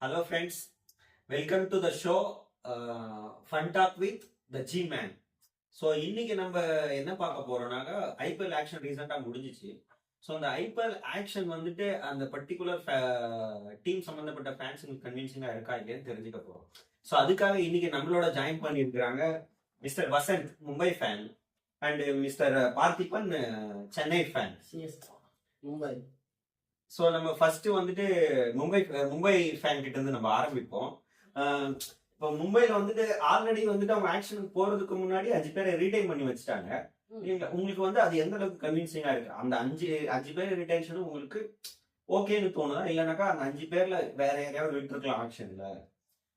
Hello friends, welcome to the show Fun Talk with the G-Man. So இன்னைக்கு நம்ம என்ன பார்க்க போறோம்னாக்க ஐபிஎல் ஆக்ஷன் ரீசெண்டாக முடிஞ்சிச்சு. ஸோ அந்த ஐபிஎல் ஆக்ஷன் வந்துட்டு அந்த பர்டிகுலர் டீம் சம்மந்தப்பட்ட ஃபேன்ஸுக்கு கன்வின்சிங்காக இருக்கா இல்லையான்னு தெரிஞ்சுக்க போகிறோம். ஸோ அதுக்காக இன்னைக்கு நம்மளோட ஜாயின் பண்ணியிருக்கிறாங்க mister Vasanth Mumbai fan and mister Parthiban Chennai fan. Mumbai. So நம்ம ஃபர்ஸ்ட் வந்துட்டு மும்பை ஃபேன் கிட்ட இருந்து நம்ம ஆரம்பிப்போம். இப்போ மும்பைல வந்துட்டு ஆல்ரெடி வந்துட்டு அவங்க ஆக்ஷனுக்கு போறதுக்கு முன்னாடி 5 பேரை ரீடைன் பண்ணி வச்சுட்டாங்க. உங்களுக்கு வந்து அது எந்த அளவுக்கு கன்வின்சிங்கா இருக்கு? அந்த அஞ்சு பேர் ரிட்டைன்ஷனும் உங்களுக்கு ஓகேன்னு தோணுதா? இல்லைனாக்கா அந்த 5 பேர்ல வேற யாரையாவது விட்டுருக்கலாம் ஆக்ஷன்ல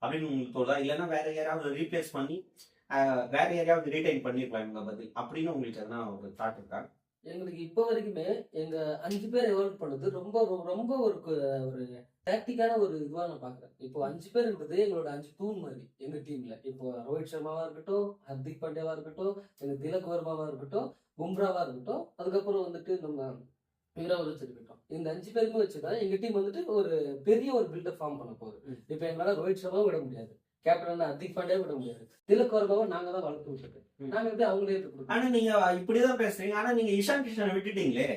அப்படின்னு உங்களுக்கு தோணுதா? இல்லைன்னா வேற யாராவது ரீப்ளேஸ் பண்ணி வேற யாரையாவது ரீடைன் பண்ணிருக்கலாம் இவங்க பதில் அப்படின்னு உங்களுக்கு எதனா ஒரு தாட் இருக்கா? எங்களுக்கு இப்போ வரைக்குமே எங்க 5 பேர் எவால்வ் பண்ணது ரொம்ப ரொம்ப ஒரு டாக்டிக்கான ஒரு இதுவா நான் பாக்குறேன். இப்போ 5 பேர்ன்றது எங்களோட 5 தூண் மாதிரி எங்க டீம்ல. இப்போ ரோஹித் சர்மாவா இருக்கட்டும், ஹர்திக் பாண்டியாவா இருக்கட்டும், எங்க திலக் வர்மாவா இருக்கட்டும், பும்ராவா இருக்கட்டும், அதுக்கப்புறம் வந்துட்டு நம்ம வீரவர்ஸ் இருக்கட்டும். இந்த 5 பேருமே வச்சுதான் எங்க டீம் வந்துட்டு ஒரு பெரிய ஒரு பில்டப் ஃபார்ம் பண்ண போகுது. இப்போ எங்களால ரோஹித் சர்மாவும் விட முடியாது, கேப்டன் ஹர்திக் பாண்டியா விட முடியாது, திலக் வர்மாவை நாங்க தான் வளர்த்து விட்டுட்டு நாங்க எப்படி அவங்களே கொடுக்கணும். ஆனா நீங்க இப்படிதான் பேசுறீங்க. ஆனா நீங்க இஷான் கிஷனை விட்டுட்டீங்களே.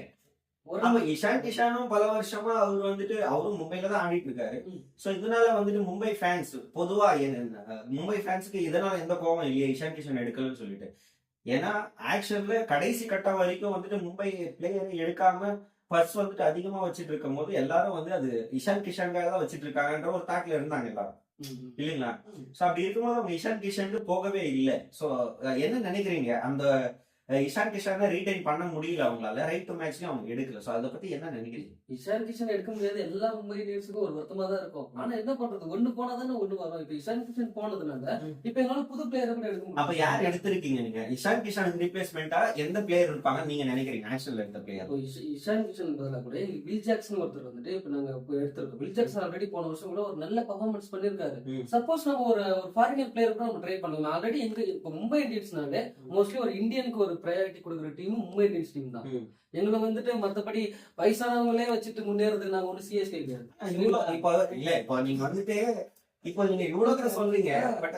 இஷான் கிஷானும் பல வருஷமா அவர் வந்துட்டு அவரும் மும்பைல தான் ஆடிட்டு இருக்காரு. சோ இதனால வந்துட்டு மும்பை ஃபேன்ஸ் பொதுவா மும்பை ஃபேன்ஸுக்கு இதனால எந்த கோபம் இல்லையா இஷான் கிஷன் எடுக்கலன்னு சொல்லிட்டு? ஏன்னா ஆக்ஷன்ல கடைசி கட்டம் வரைக்கும் வந்துட்டு மும்பை பிளேயரை எடுக்காம ஃபர்ஸ்ட் வந்துட்டு அதிகமா வச்சுட்டு இருக்கும் போது எல்லாரும் வந்து அது இஷான் கிஷான்காக தான் வச்சுட்டு இருக்காங்கன்ற ஒரு தாட்ல இருந்தாங்க எல்லாரும், இல்லைங்களா? சோ அப்படி இருக்கும்போது அவங்க இஷான் கிஷன் போகவே இல்லை. சோ என்ன நினைக்கிறீங்க? அந்த இஷான் கிஷானை ரீடைன் பண்ண முடியல அவங்களால, ரைட் டு மேட்ச்லயும் அவங்க எடுக்கல. சோ அதை பத்தி என்ன நினைக்கிறீங்க? இஷான் கிஷன் எடுக்க முடியாது, எல்லா மும்பை இந்தியன்ஸுக்கும் ஒரு வருத்தமா தான் இருக்கும். ஆனா என்ன பண்றது, ஒண்ணு போனாதானே ஒண்ணு வரும். இப்ப இஷான் கிஷன் போனதுனால இப்ப எங்களால புது பிளேயரை கூட எடுக்க முடியும். அப்ப யார் எடுத்திருக்கீங்க நீங்க? இஷான் கிஷானுக்கு ரீப்ளேஸ்மெண்டா எந்த பிளேயர் இருப்பாங்க நீங்க நினைக்கிறீங்க? ஆக்ஷன்ல இருந்த பிளேயர் இஷான் கிஷன் பதிலாக கூட வில் ஜாக்சன் ஒருத்தர் வந்துட்டு இப்ப நாங்க எடுத்திருக்கோம். வில் ஜாக்சன் ஆல்ரெடி போன வருஷம் கூட ஒரு நல்ல பர்ஃபார்மன்ஸ் பண்ணிருக்காரு. சப்போஸ் நம்ம ஒரு ஃபாரினர் பிளேயர் கூட நம்ம ட்ரை பண்ணுவோம். ஆல்ரெடி எங்க இப்ப மும்பை இந்தியன்ஸ்னாலே மோஸ்ட்லி ஒரு இந்தியனுக்கு ஒரு ப்ரையாரிட்டி கொடுக்குற டீம் மும்பை இந்தியன்ஸ் டீம் தான். எங்களை வந்துட்டு மத்தபடி வயசானவங்களே வச்சுட்டு முன்னேறது நாங்க ஒண்ணு சிஎஸ்கே கிடையாது. இப்போ நீங்க வந்துட்டு இப்போ நீங்க இவ்வளவு சொல்றீங்க, பட்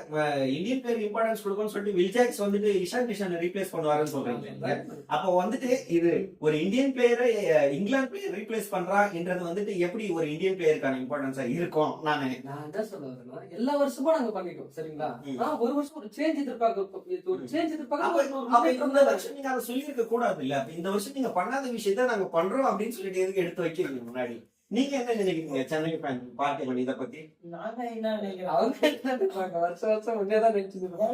இந்தியன் பிளேயர் இம்பார்ட்டன்ஸ் கொடுக்கும்னு சொல்லிட்டு வில் ஜாக்ஸ் வந்துட்டு இஷான் கிஷான் ரீப்ளேஸ் பண்ணுவாருன்னு சொல்றீங்க. அப்போ வந்துட்டு இது ஒரு இந்தியன் பிளேயரை இங்கிலாந்து பிளேயர் ரீப்ளேஸ் பண்றான்ன்றது வந்துட்டு எப்படி ஒரு இந்தியன் பிளேயருக்கான இம்பார்ட்டன்ஸா இருக்கும்? நான் என்ன சொல்ல வரேன்னா, எல்லா வருஷமும் நாங்க பண்ணிட்டோம், சரிங்களா? ஒரு வருஷம் ஒரு சேஞ்ச் எதிர்பார்க்க, ஒரு சேஞ்ச் எதிர்பார்க்க. இந்த வருஷம் நீங்க அதை சொல்லியிருக்க கூடாது இல்ல? இந்த வருஷம் நீங்க பண்ணாத விஷயத்த நாங்க பண்றோம் அப்படின்னு சொல்லிட்டு எதுக்கு எடுத்து வைக்கிறீங்க முன்னாடி? நீங்க என்ன நினைக்கிறீங்க சென்னை ஃபேன் பார்ட்டி பண்ணி இதை பத்தி? நாங்க என்ன நினைக்கிறோம், அவங்க என்ன நினைப்பாங்க, வருஷம் வருஷம் முன்னேதான் நினைச்சிருக்கோம்.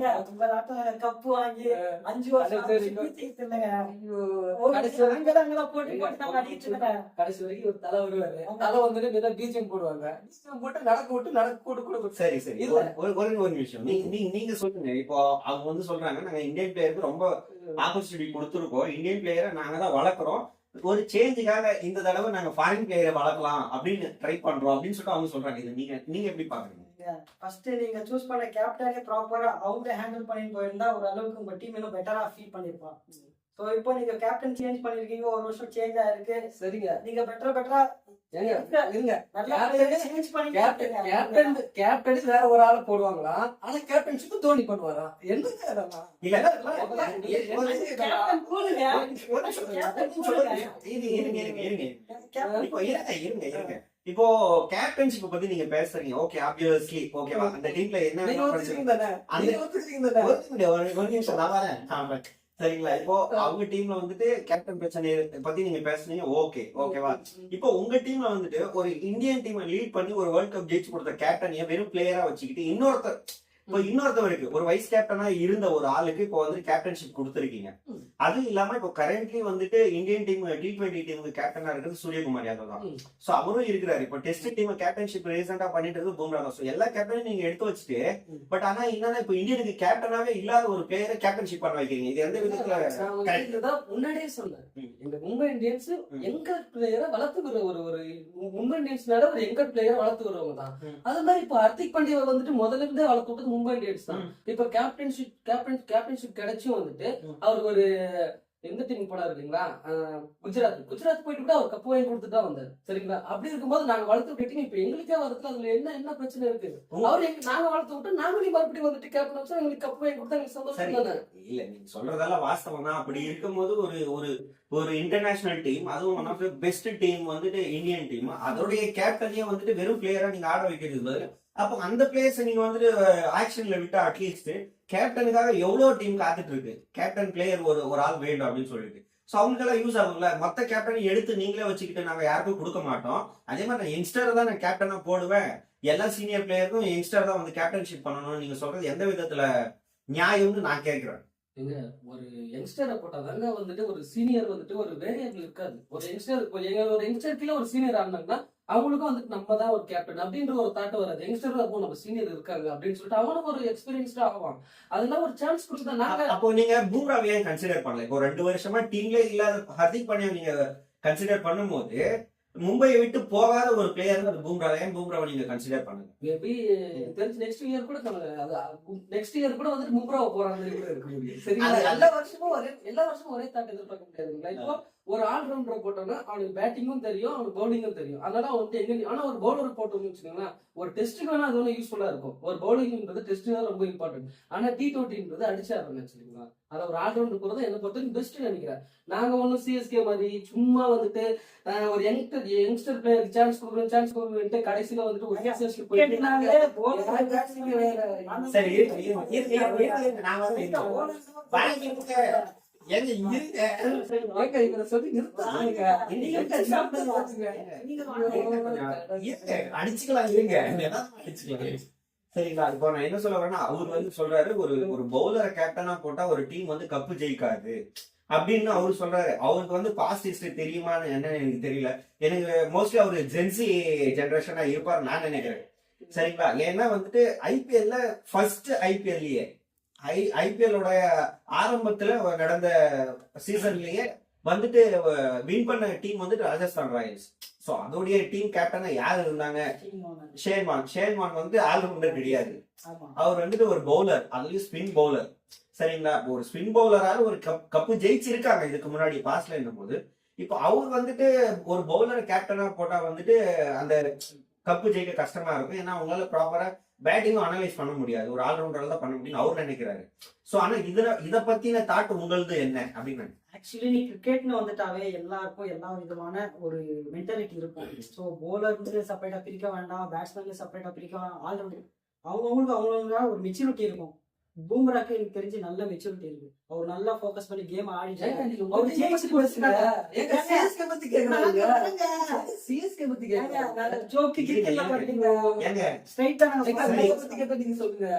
கப்பு வாங்கி 5 வருஷம் கடைசி வரைக்கும் ஒரு தலை வருவாரு. தலை வந்துட்டு பீஜம் போடுவாங்க, போட்டு நடக்க விட்டு சரி சரி ஒரு விஷயம் நீங்க சொல்லுங்க. இப்போ அவங்க வந்து சொல்றாங்க நாங்க இந்தியன் பிளேயருக்கு ரொம்ப ஆப்பர்ச்சுனிட்டி கொடுத்துருக்கோம், இந்தியன் பிளேயரை நாங்க தான் வளர்க்குறோம், ஒரு சேஞ்சுக்காக இந்த தடவை நாங்க ஃபாரின் பிளேயரை வளர்க்கலாம் அப்படின்னு ட்ரை பண்றோம் அப்படின்னு சொல்லிட்டு அவங்க சொல்றாங்க. இது நீங்க எப்படி பாக்குறீங்க? ஃபர்ஸ்ட் நீங்க சூஸ் பண்ண கேப்டனே ப்ராப்பரா அவங்க ஹேண்டில் பண்ணி போயிருந்தா ஒரு அளவுக்கு உங்க டீம் இன்னும் பெட்டரா ஃபீல் பண்ணிருப்பான். சோ இப்போ நீங்க கேப்டன் சேஞ்ச் பண்ணிருக்கீங்க, ஒரு வருஷம் சேஞ்ச் ஆயிருக்கு, சரிங்க. நீங்க பெட்டரா கேப்டன் வேற ஒரு ஆளை போடுவாங்களா? ஆனா கேப்டன்ஷிப் தோனி பண்ணுவாரா? இப்போ கேப்டன்ஷிப் பத்தி நீங்க பேசுறீங்க, ஓகே ஆப்வியஸ்லி ஓகேவா? அந்த டீம்ல என்ன சரிங்களா? இப்போ அவங்க டீம்ல வந்துட்டு கேப்டன் பிரச்சனை பத்தி நீங்க பேசுனீங்க, ஓகேவா? இப்போ உங்க டீம்ல வந்துட்டு ஒரு இந்தியன் டீமை லீட் பண்ணி ஒரு வேர்ல்ட் கப் ஜெயிச்சு கொடுத்த கேப்டனைய வெறும் பிளேயரா வச்சுக்கிட்டு இன்னொருத்தவருக்கு ஒரு வைஸ் கேப்டனா இருந்த ஒரு ஆளுக்கு இப்போ வந்து கேப்டன்ஷிப் கொடுத்துருக்கீங்க. அது இல்லாம இப்போ கரண்ட்லி வந்துட்டு இந்தியன் டீம் T20 டீமுக்கு கேப்டனா இருக்கிறது சூரியகுமார் யாதவ் தான். சோ அவரும் இருக்கிறாரு. இப்போ டெஸ்ட் டீம் கேப்டன்ஷிப் ரீசெண்டா பண்ணிட்டு இருக்கு பும்ரா தான். சோ எல்லா கேப்டனையும் நீங்க எடுத்து வச்சுட்டு, பட் ஆனா என்னன்னா இப்போ இந்தியனுக்கு கேப்டனாவே இல்லாத ஒரு பிளேயரை கேப்டன்ஷிப் பண்ண வைக்கிறீங்க. இது எந்த விதத்துல? முன்னாடியே சொன்னேன், எங்க மும்பை இந்தியன்ஸ் எங்க பிளேயரை வளர்த்துக்கிற ஒரு மும்பை இந்தியன்ஸ்னால ஒரு எங்க பிளேயரை வளர்த்துக்கிறவங்க தான். அது மாதிரி இப்போ ஹர்திக் பாண்டியா வந்துட்டு முதல்ல இருந்தே வளர்த்து விட்டது மும்பை இந்தியன்ஸ் தான். இப்ப கேப்டன்ஷிப் கிடைச்சும் வந்துட்டு அவருக்கு ஒரு எந்த டீம் போனாரு இல்லைங்களா, குஜராத் போயிட்டு கூட அவர் கப்பு வாங்கி கொடுத்துட்டு தான் வந்தாரு. சரிங்களா, அப்படி இருக்கும்போது நாங்க வளர்த்து விட்டீங்க, இப்ப எங்களுக்கே வரதுல அதுல என்ன பிரச்சனை இருக்கு? அவரு நாங்க வளர்த்து விட்டு நாங்களே மறுபடியும் வந்துட்டு கேப்டன் வச்சா எங்களுக்கு கப்பு வாங்கி கொடுத்தா எங்களுக்கு சந்தோஷம் தானே. இல்ல நீங்க சொல்றதெல்லாம் வாஸ்தவம் தான். அப்படி இருக்கும்போது ஒரு ஒரு ஒரு இன்டர்நேஷனல் டீம், அதுவும் one of the best team வந்துட்டு இந்தியன் டீம், அதோடைய கேப்டனையே வந்துட்டு வெறும் பிளேயரா நீங்க ஆட வைக்கிறது பதில், அப்போ அந்த பிளேயர்ஸ் நீங்க வந்துட்டு ஆக்ஷன்ல விட்டா அட்லீஸ்ட் கேப்டனுக்காக எவ்வளவு டீம் காத்துட்டு இருக்கு, கேப்டன் பிளேயர் ஒரு ஆள் வேண்டும் அப்படின்னு சொல்லிட்டு. ஸோ அவங்களுக்கெல்லாம் யூஸ் ஆகும்ல. மொத்த கேப்டனை எடுத்து நீங்களே வச்சுக்கிட்டு நாங்க யாருக்கும் கொடுக்க மாட்டோம். அதே மாதிரி நான் யங்ஸ்டர் தான் நான் கேப்டனா போடுவேன், எல்லா சீனியர் பிளேயருக்கும் யங்ஸ்டர் தான் வந்து கேப்டன்ஷிப் பண்ணணும்னு நீங்க சொல்றது எந்த விதத்துல நியாயம்னு நான் கேட்கிறேன். ஒரு யங்ஸ்டரை போட்டாதாங்க வந்துட்டு ஒரு சீனியர் வந்துட்டு ஒரு வேரியபிள் இருக்காது. ஒரு யங்ஸ்டர் இப்போ ஒரு யங்ஸ்டர் கீழே ஒரு சீனியர் ஆனாங்கன்னா அவங்களுக்கும் வந்துட்டு நம்ம தான் ஒரு கேப்டன் அப்படின்ற ஒரு தாட்டு வராது. யங்ஸ்டர் அப்போ நம்ம சீனியர் இருக்காங்க அப்படின்னு சொல்லிட்டு அவனுக்கு ஒரு எக்ஸ்பீரியன்ஸ்டா ஆவான். அதெல்லாம் ஒரு சான்ஸ் கொடுத்தா நாங்க. அப்போ நீங்க பும்ராவை ஏன் கன்சிடர் பண்ணல? இப்போ 2 வருஷமா டீம்ல இல்லாத ஹர்திக் பாண்டியா நீங்க கன்சிடர் பண்ணும்போது மும்பையை விட்டு போகாத ஒரு பிளேயர் அது பும்ரா. ஏன் பும்ராவை நீங்க கன்சிடர் பண்ணுங்க? மேபி தெரிஞ்சு நெக்ஸ்ட் இயர் கூட நெக்ஸ்ட் இயர் கூட வந்துட்டு மும்ராவை போறாங்க கூட இருக்க முடியும். சரிங்களா, எல்லா வருஷமும் ஒரே தாட் எதிர்பார்க்க முடியாதுங்களா. இப்போ ஒரு ஆல்ரவுண்டரை போட்டோம்னா அவனுக்கு பேட்டிங்கும் தெரியும், அவனுக்கு பவுலிங்கும் தெரியும். அதனால அவனுக்கு எங்க, ஆனா ஒரு பவுலர் போட்டோம்னு வச்சுக்கோங்களேன், ஒரு டெஸ்ட்டுக்கு வேணா அது ஒன்றும் யூஸ்ஃபுல்லா இருக்கும். ஒரு பவுலிங்ன்றது டெஸ்ட் தான் ரொம்ப இம்பார்ட்டன்ட். ஆனா T20ன்றது அடிச்சாடுறேன் வச்சுக்கோங்களா, அதை ஒரு ஆல்ரவுண்டர் போறது என்ன பொறுத்தவரைக்கும் பெஸ்ட் நினைக்கிறேன். நாங்க ஒன்னும் சிஎஸ்கே மாதிரி சும்மா வந்துட்டு ஒரு யங்ஸ்டர் பிளேயருக்கு சான்ஸ் கொடுக்கணும் கடைசியில வந்துட்டு ஒரு அடிச்சுக்கலாம் சரிங்களா. இப்போ நான் என்ன சொல்ல வரேன்னா, அவர் வந்து சொல்றாரு ஒரு பவுலரை கேப்டனா போட்டா ஒரு டீம் வந்து கப்பு ஜெயிக்காது அப்படின்னு அவரு சொல்றாரு. அவருக்கு வந்து பாஸ்ட் ஹிஸ்டரி தெரியுமான்னு என்னன்னு எனக்கு தெரியல. எனக்கு மோஸ்ட்லி அவரு ஜென்சி ஜெனரேஷனா இருப்பாரு நான் நினைக்கிறேன். சரிங்களா, ஏன்னா வந்துட்டு ஐபிஎல்ல ஃபர்ஸ்ட் ஐபிஎல்லையே ஐபிஎல்லோட ஆரம்பத்துல நடந்த சீசன்லயே வந்துட்டு வின் பண்ண டீம் வந்துட்டு ராஜஸ்தான் ராயல்ஸ். சோ அதோடைய டீம் கேப்டனா யார் இருந்தாங்க? ஷேன்வான் வந்து ஆல்ரவுண்டர் கிடையாது, அவர் வந்துட்டு ஒரு பவுலர், அதுலயும் ஸ்பின் பவுலர். சரிங்களா, ஒரு ஸ்பின் பவுலரால ஒரு கப்பு ஜெயிச்சிருக்காங்க இதுக்கு முன்னாடி பாஸ்ட்ல என்னும் போது. இப்போ அவர் வந்துட்டு ஒரு பவுலர் கேப்டனா போட்டா வந்துட்டு அந்த கப்பு ஜெயிக்க கஷ்டமா இருக்கும். ஏன்னா அவங்களால ப்ராப்பரா பேட்டிங்கும் அனலைஸ் பண்ண முடியாது, ஒரு ஆல்ரவுண்டர் தான் பண்ண முடியும்னு அவர் நினைக்கிறாரு. சோ ஆனா இத பத்தின தாட் உங்களது என்ன அப்படின்னு? ஆக்சுவலி நீ கிரிக்கெட்னு வந்துட்டாவே எல்லாருக்கும் எல்லா விதமான ஒரு மென்டாலிட்டி இருக்கும். ஸோ போலர் வந்து செப்பரேட்டா பிரிக்க வேண்டாம், பேட்ஸ்மேன் செப்பரேட்டா பிரிக்க வேண்டாம், ஆல்ரவுண்டர் அவங்கவுங்களுக்கு ஒரு மெச்சூரிட்டி இருக்கும். பூம்ராக்கு எனக்கு தெரிஞ்சு நல்ல மெச்சூரிட்டி இருக்கு. அவர் நல்லா ஃபோக்கஸ் பண்ணி கேம் ஆடிட்டு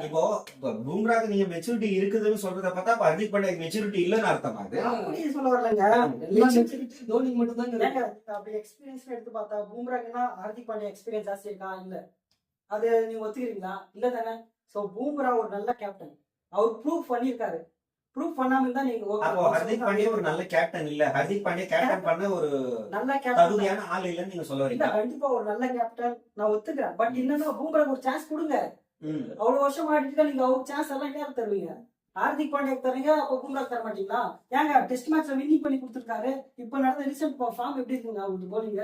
இப்போ பூம்ராக்கு நீங்க மெச்சூரிட்டி இருக்குதுன்னு சொல்றத பார்த்தா ஹர்திக் பாண்டியா மெச்சூரிட்டி இல்லன்னு அர்த்தமா? அப்படி சொல்ல வரலங்க, தோனி மட்டும் தான் அப்படி எக்ஸ்பீரியன்ஸ் எடுத்து பார்த்தா பூம்ராக்குன்னா ஹர்திக் பாண்டியா எக்ஸ்பீரியன்ஸ் ஜாஸ்தி இருக்கா? இல்ல, அது நீங்க ஒத்துக்கிறீங்களா? இல்ல தானே. சோ பூம்ரா ஒரு நல்ல கேப்டன், அவர் ப்ரூவ் பண்ணிருக்காரு. ப்ரூவ் பண்ணாம இருந்தா நீங்க அப்போ ஹர்திக் பாண்டியா ஒரு நல்ல கேப்டன் இல்ல, ஹர்திக் பாண்டியா கேப்டன் பண்ண ஒரு நல்ல கேப்டன் தகுதியான ஆள் இல்லன்னு நீங்க சொல்ல வரீங்க? கண்டிப்பா ஒரு நல்ல கேப்டன் நான் ஒத்துக்கிறேன். பட் என்னன்னா பூம்ராக்கு ஒரு சான்ஸ் கொடுங்க. அவ்வளவு வருஷம் ஆடிட்டு நீங்க அவருக்கு சான்ஸ் எல்லாம் யாருக்கு தருவீங்க? ஹார்திக் பாண்டியா தரீங்க, அப்ப பூம்ராக்கு தர மாட்டீங்களா? ஏங்க டெஸ்ட் மேட்ச்ல வின்னிங் பண்ணி கொடுத்துருக்காரு. இப்ப நடந்த ரீசெண்ட் ஃபார்ம் எப்படி இருக்குங்க அவருக்கு? போலீங்க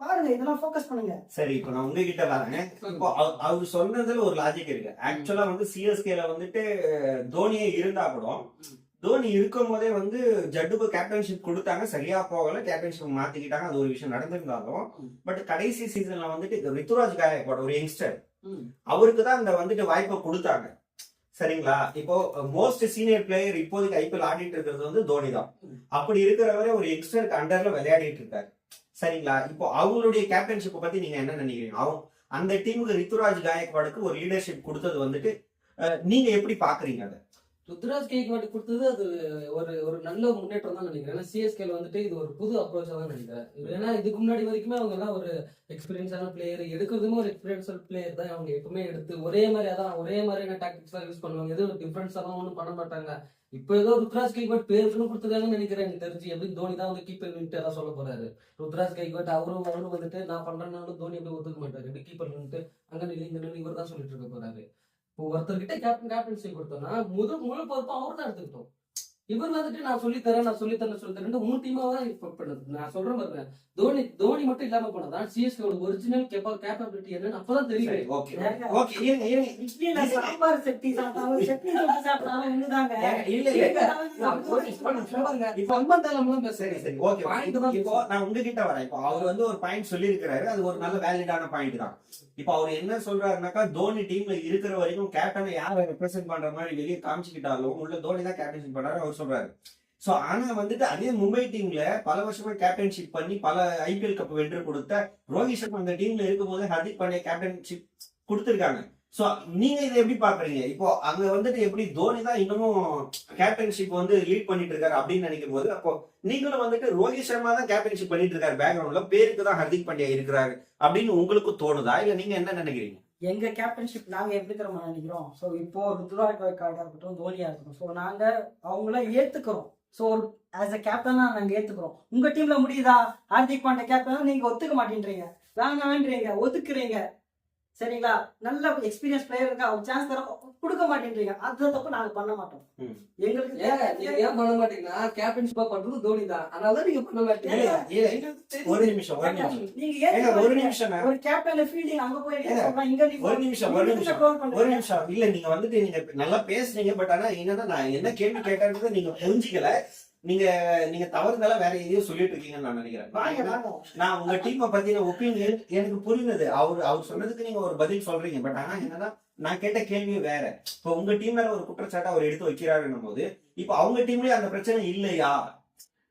பாருங்க, இதெல்லாம் ஃபோக்கஸ் பண்ணுங்க. சரி, இப்போ நான் உங்ககிட்ட வரேன். இப்போ அவர் சொன்னதுல ஒரு லாஜிக் இருக்கு. ஆக்சுவலா வந்து சிஎஸ்கேல வந்துட்டு தோனியே இருந்தா கூட, தோனி இருக்கும் போதே வந்து ஜட்டுக்கு கேப்டன்ஷிப் கொடுத்தாங்க, சரியா போகல, கேப்டன்ஷிப் மாத்திக்கிட்டாங்க, அது ஒரு விஷயம் நடந்திருந்தாலும். பட் கடைசி சீசன்ல வந்துட்டு ரித்துராஜ் காயக்வாட் ஒரு யங்ஸ்டர், அவருக்கு தான் அந்த வந்துட்டு வாய்ப்பை கொடுத்தாங்க. சரிங்களா, இப்போ மோஸ்ட் சீனியர் பிளேயர் இப்போதைக்கு ஐபிஎல் ஆடிட்டு இருக்கிறது வந்து தோனி தான். அப்படி இருக்கிறவரே ஒரு யங்ஸ்டருக்கு அண்டர்ல விளையாடிட்டு இருக்காரு. சரிங்களா, இப்போ அவங்களுடைய கேப்டன்ஷிப்பை பத்தி நீங்க என்ன நினைக்கிறீங்க? அந்த டீமுக்கு ரித்துராஜ் காயக்வாடுக்கு ஒரு லீடர்ஷிப் கொடுத்தது வந்துட்டு நீங்க எப்படி பாக்குறீங்க? அதை ருத்ராஜ் கேக்வாட் கொடுத்தது அது ஒரு நல்ல முன்னேற்றம் தான் நினைக்கிறேன். ஏன்னா சிஎஸ்கேல வந்துட்டு இது ஒரு புது அப்ரோச்சா தான் நினைக்கிறேன். ஏன்னா இதுக்கு முன்னாடி வரைக்குமே அவங்க எல்லாம் ஒரு எக்ஸ்பீரியன்ஸான பிளேயர், எடுக்கிறதுமே ஒரு எக்ஸ்பீரியன்ஸான பிளேயர் தான் அவங்க எப்பவுமே எடுத்து ஒரே மாதிரியான டாக்டிக்ஸ் தான் யூஸ் பண்ணுவாங்க. எதுவும் டிஃபரன்ஸா தான் ஒன்றும் பண்ண மாட்டாங்க. இப்போ ஏதோ ருத்ராஜ் கைக்வாட் பேருக்குன்னு கொடுத்துருக்காங்கன்னு நினைக்கிறேன். எனக்கு தெரிஞ்சு எப்படி தோனி தான் வந்து கீப்பர் நின்று எல்லாம் சொல்ல போறாரு. ருத்ராஜ் கைக்வாட் அவரும் வந்துட்டு நான் பண்றேன்னாலும் தோனி எப்படி ஒத்துக்க மாட்டாரு. எப்படி கீப்பர் நின்று அங்க நின்று இவர் தான் சொல்லிட்டு இருக்க போறாரு. இப்போ ஒருத்தர்கிட்ட கேப்டன்சி கொடுத்தோம்னா முழு பொறுப்பும் அவர் தான் எடுத்துக்கிட்டோம். இவர் வந்துட்டு நான் சொல்லித்தரேன் உங்க டீமா தான் இப்ப பண்ணுது. நான் சொல்றேன் பாருங்க, தோனி மட்டும் இல்லாம போனதான் சிஎஸ்கேவோட ஒரிஜினல் கேப்பபிலிட்டி என்னன்னு அப்பதான் தெரியும். ஓகே ஓகே இருங்க இட்லியில சாம்பார் சட்னி சாப்பிட்டாலும் சட்னி தொட்டு சாப்பிட்டாலும் ஒண்ணுதாங்க. இல்ல இல்ல இப்ப அம்மாந்தாலும் சரி பேசுறேன். சரி ஓகே இப்போ நான் உங்ககிட்ட வரேன். இப்போ அவர் வந்து ஒரு பாயிண்ட் சொல்லியிருக்கிறாரு, அது ஒரு நல்ல வேலிடான பாயிண்ட் தான். இப்போ அவர் என்ன சொல்றாருனாக்கா, தோனி டீம்ல இருக்கிற வரைக்கும் கேப்டனை யாரை ரெப்ரசென்ட் பண்ற மாதிரி வெளியே காமிச்சுக்கிட்டாலும் உள்ள தோனி தான் கேப்டன்ஷிப் பண்றாரு அவர் சொல்றாரு. சோ ஆனா வந்துட்டு அதே மும்பை டீம்ல பல வருஷமா கேப்டன்ஷிப் பண்ணி பல ஐபிஎல் கப் வென்று கொடுத்த ரோஹித் சர்மா அந்த டீம்ல இருக்கும் போது ஹர்திக் பாண்டியா கேப்டன்ஷிப் கொடுத்திருக்காங்க. சோ நீங்க இதை எப்படி பாக்குறீங்க? இப்போ அங்க வந்துட்டு எப்படி தோனி தான் இன்னமும் கேப்டன்ஷிப் வந்து லீட் பண்ணிட்டு இருக்காரு அப்படின்னு நினைக்கும் போது, அப்போ நீங்களும் வந்துட்டு ரோஹித் சர்மா தான் கேப்டன்ஷிப் பண்ணிட்டு இருக்காரு பேக்ரவுண்ட்ல, பேருக்கு தான் ஹர்திக் பாண்டியா இருக்கிறாரு அப்படின்னு உங்களுக்கு தோணுதா, இல்ல நீங்க என்ன நினைக்கிறீங்க? எங்க கேப்டன்ஷிப் நாங்க எப்படி இருக்கிறோம் நினைக்கிறோம். ஸோ இப்போ ருத்ராஜ் கார்டா இருக்கட்டும், தோனியா இருக்கட்டும், ஸோ நாங்க அவங்கள ஏத்துக்கிறோம். ஸோ ஒரு ஆஸ் அ கேப்டனா நாங்க ஏத்துக்கிறோம். உங்க டீம்ல முடியுதா ஹார்திக் பாண்டியா கேப்டனா நீங்க ஒத்துக்க மாட்டேன்றீங்க, வேணான்றீங்க, ஒதுக்குறீங்க. சரிங்களா? நல்ல எக்ஸ்பீரியன்ஸ் பிளேயர் இருக்கா, அவர் சான்ஸ் தர கொடுக்க மாட்டேன்றீங்க. அது தப்பு நாங்க பண்ண மாட்டோம். எங்களுக்கு நீங்க ஏன் பண்ண மாட்டீங்கன்னா கேப்டன்ஷிப்பா பண்றது தோனி தான், அதனால நீங்க பண்ண மாட்டீங்க. ஒரு நிமிஷம் நீங்க ஒரு நிமிஷம் ஒரு கேப்டன் ஃபீல்டிங் அங்க போய் இங்க ஒரு நிமிஷம் இல்ல, நீங்க வந்துட்டு நீங்க நல்லா பேசுறீங்க. பட் ஆனா என்னன்னா நான் என்ன கேள்வி கேட்டது நீங்க புரிஞ்சுக்கல. நீங்க தவறுதலா வேற எதையும் சொல்லிட்டு இருக்கீங்கன்னு நான் நினைக்கிறேன். நான் உங்க டீமை பத்தின ஒப்பீனியன் எனக்கு புரியுது. அவர் சொன்னதுக்கு நீங்க ஒரு பதில் சொல்றீங்க. பட் ஆனா என்னன்னா நான் கேட்ட கேள்வி வேற. இப்போ உங்க டீம் மேல ஒரு குற்றச்சாட்டை அவர் எடுத்து வைக்கிறாருன்னும் போது, இப்போ அவங்க டீம்லயே அந்த பிரச்சனை இல்லையா?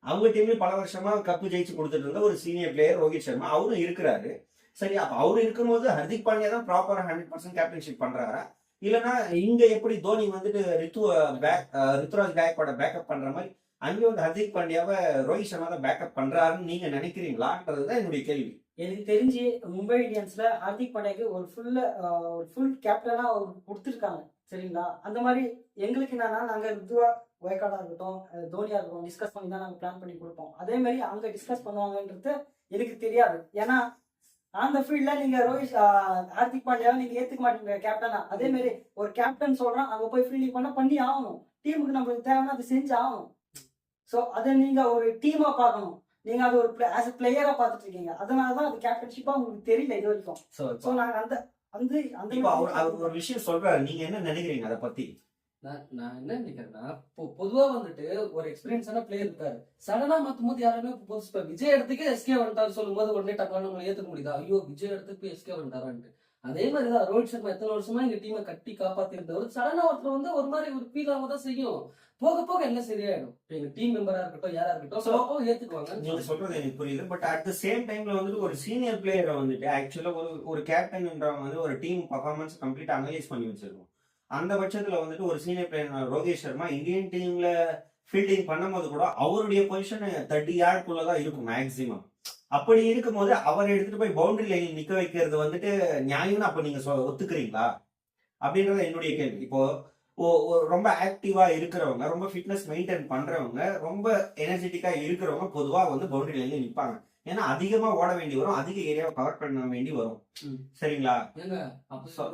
அவங்க டீம்லயும் பல வருஷமா கப்பு ஜெயிச்சு கொடுத்துட்டு இருந்த ஒரு சீனியர் பிளேயர் ரோஹித் சர்மா அவரும் இருக்கிறாரு. சரி, அப்ப அவரு இருக்கும்போது ஹர்திக் பாண்டியா தான் ப்ராப்பரா 100% கேப்டன்ஷிப் பண்றாரா, இல்லைன்னா இங்க எப்படி தோனி வந்துட்டு ருத்துராஜ் காயக்கோட பேக்கப் பண்ற மாதிரி அங்கே வந்து ஹர்திக் பாண்டியாவை ரோஹித் சர்மா தான் பேக்கப் பண்றாருன்னு நீங்க நினைக்கிறீங்களான்றதுதான் என்னுடைய கேள்வி. எனக்கு தெரிஞ்சு மும்பை இந்தியன்ஸ்ல ஹார்திக் பாண்டியாக்கு ஒரு ஃபுல் கேப்டனா அவர் கொடுத்துருக்காங்க. சரிங்களா? அந்த மாதிரி எங்களுக்கு என்னன்னா, நாங்க ருத்துவா வயக்காடா இருக்கட்டும், தோனியா இருக்கட்டும், டிஸ்கஸ் பண்ணி தான் நாங்க பிளான் பண்ணி கொடுப்போம். அதே மாதிரி அங்க டிஸ்கஸ் பண்ணுவாங்கன்றது எனக்கு தெரியாது. ஏன்னா அந்த ஃபீல்ட்ல நீங்க ஹார்திக் பாண்டியாவை நீங்க ஏத்துக்க மாட்டீங்க கேப்டனா. அதே மாதிரி ஒரு கேப்டன் சொல்றான், அங்க போய் ஃபீல்டிங் பண்ணி ஆகணும். டீமுக்கு நம்மளுக்கு தேவைன்னா அது செஞ்சு ஆகணும். ஸோ அதை நீங்க ஒரு டீமா பார்க்கணும். நீங்க அது ஒரு ஆஸ் அ பிளேயரா பார்த்துட்டு இருக்கீங்க. அதனாலதான் அது கேப்டன்ஷிப்பா உங்களுக்கு தெரியல இது வரைக்கும். ஸோ நாங்க அந்த அந்த அவர் ஒரு விஷயம் சொல்றாரு, நீங்க என்ன நினைக்கிறீங்க அதை பத்தி? நான் என்ன நினைக்கிறேன்னா, பொதுவா வந்துட்டு ஒரு எக்ஸ்பீரியன்ஸான பிளேயர் இருக்காரு, சடனா மாத்தும் போது யாருமே புதுசு விஜய் இடத்துக்கு எஸ்கே வந்துட்டாரு சொல்லும் போது உடனே டக்குனு நம்மளை ஏத்துக்க முடியுதா? ஐயோ விஜய் இடத்துக்கு எஸ்கே வந்துட்டாரான்ட்டு. அதே மாதிரிதான் ரோஹித் சர்மா எத்தனை வருஷமா எங்க டீமை கட்டி காப்பாத்தி இருந்தவர் சடனா ஒருத்தர் வந்து ஒரு மாதிரி ஒரு ஃபீல் ஆக தான் செய்யும். போக போக எல்லாம் சரியாயிடும். எங்க டீம் மெம்பரா இருக்கட்டும், யாரா இருக்கட்டும், ஏத்துக்குவாங்க. நீங்க சொல்றது எனக்கு புரியுது. பட் அட் த சேம் டைம்ல வந்துட்டு ஒரு சீனியர் பிளேயரை வந்துட்டு ஆக்சுவலா ஒரு கேப்டன்ன்றவங்க வந்து ஒரு டீம் பர்ஃபார்மன்ஸ் கம்ப்ளீட் அனலைஸ் பண்ணி வச்சிருக்கோம். அந்த பட்சத்துல வந்துட்டு ஒரு senior player Rohit Sharma Indian டீம்ல ஃபீல்டிங் பண்ணும்போது கூட அவருடைய பொசிஷன் 30 யார்டுக்குள்ளதான் இருக்கும் மேக்சிமம். அப்படி இருக்கும்போது அவர் எடுத்துட்டு போய் பவுண்டரி லைன் நிக்க வைக்கிறது வந்துட்டு நியாயம்னு அப்ப நீங்க ஒத்துக்கிறீங்களா அப்படின்றத என்னுடைய கேள்வி. இப்போ ரொம்ப ஆக்டிவா இருக்கிறவங்க, ரொம்ப ஃபிட்னஸ் மெயின்டைன் பண்றவங்க, ரொம்ப எனர்ஜெட்டிக்கா இருக்கிறவங்க பொதுவா வந்து பவுண்டரி லைன்ல நிப்பாங்க. ஏன்னா அதிகமா ஓட வேண்டி வரும், அதிக ஏரியாவை கவர் பண்ண வேண்டி வரும். சரிங்களா?